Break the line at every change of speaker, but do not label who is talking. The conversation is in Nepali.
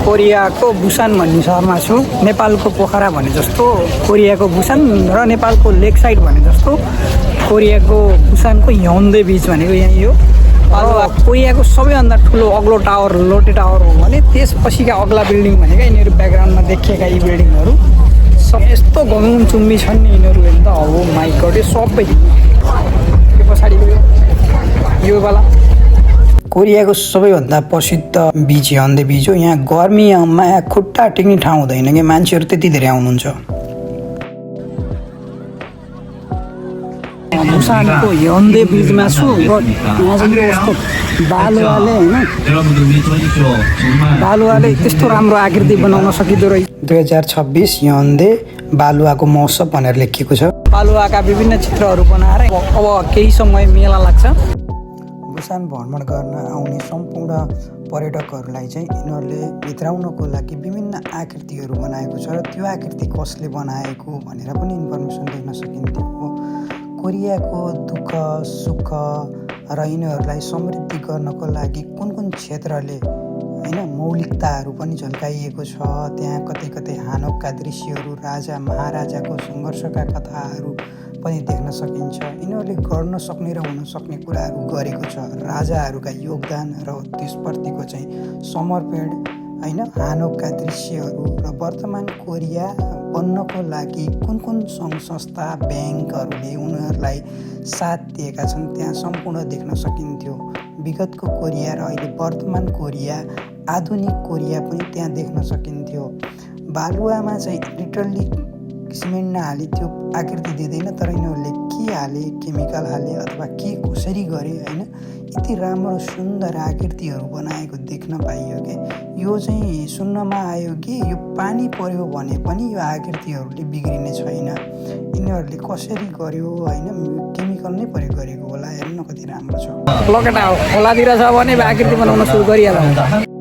कोरियाको बुसान भन्ने सहरमा छु। नेपालको पोखरा भने जस्तो कोरियाको बुसान र नेपालको लेक साइड भने जस्तो कोरियाको बुसानको ह्योन्डे बिच भनेको यहीँ हो। कोरियाको सबैभन्दा ठुलो अग्लो टावर लोटे टावर हो भने त्यसपछिका अग्ला बिल्डिङ भनेको यिनीहरू ब्याकग्राउन्डमा देखिएका यी बिल्डिङहरू सब यस्तो घुमचुम्बी छन् नि यिनीहरू हेर्नु त। हो माइ गॉड यो सबै यो पछाडिको यो वाला कोरियाको सबैभन्दा प्रसिद्ध बिच ह्योन्डे बिच हो। यहाँ गर्मीमा खुट्टा टेक्ने ठाउँ हुँदैन कि मान्छेहरू त्यति धेरै आउनुहुन्छ। बुसानको ह्योन्डे बिचमा छु र यहाँ चाहिँ यस्तो बालुवाले होइन बालुवाले त्यस्तो राम्रो आकृति बनाउन सकिँदो रहेछ। 2026 ह्योन्डे बालुवाको महोत्सव भनेर लेखिएको छ। बालुवाका विभिन्न चित्रहरू बनाएर अब केही समय मेला लाग्छ। बुसान भ्रमण गर्न आउने सम्पूर्ण पर्यटकहरूलाई चाहिँ यिनीहरूले भित्राउनको लागि विभिन्न आकृतिहरू बनाएको छ र त्यो आकृति कसले बनाएको भनेर पनि इन्फर्मेसन देख्न सकिन्थ्यो। कोरियाको दुःख सुख र यिनीहरूलाई समृद्धि गर्नको लागि कुन कुन क्षेत्रले होइन मौलिकताहरू पनि झल्काइएको छ। त्यहाँ कतै कतै हानोकका दृश्यहरू, राजा महाराजाको सङ्घर्षका कथाहरू पनि देख्न सकिन्छ। यिनीहरूले गर्न सक्ने र हुन सक्ने कुराहरू गरेको छ। राजाहरूका योगदान र त्यसप्रतिको चाहिँ समर्पण होइन, हानोकका दृश्यहरू र वर्तमान कोरिया बन्नको लागि कुन कुन सङ्घ संस्था ब्याङ्कहरूले उनीहरूलाई साथ दिएका छन् त्यहाँ सम्पूर्ण देख्न सकिन्थ्यो। विगतको कोरिया र अहिले वर्तमान कोरिया, आधुनिक कोरिया पनि त्यहाँ देख्न सकिन्थ्यो। बालुवामा चाहिँ लिटरली सिमेन्ट नहाली त्यो आकृति दिँदैन, तर यिनीहरूले के हाले, केमिकल हाले अथवा के कसरी गरे होइन, यति राम्रो सुन्दर आकृतिहरू बनाएको देख्न पाइयो कि यो चाहिँ सुन्नमा आयो कि यो पानी पर्यो भने पनि यो आकृतिहरूले बिग्रिने छैन। यिनीहरूले कसरी गर्यो होइन, केमिकल नै प्रयोग गरेको होला। हेर्नु कति राम्रो छ। लकेटा हो खोलातिर छ भने आकृति बनाउन सुरु गरिहाल्छ।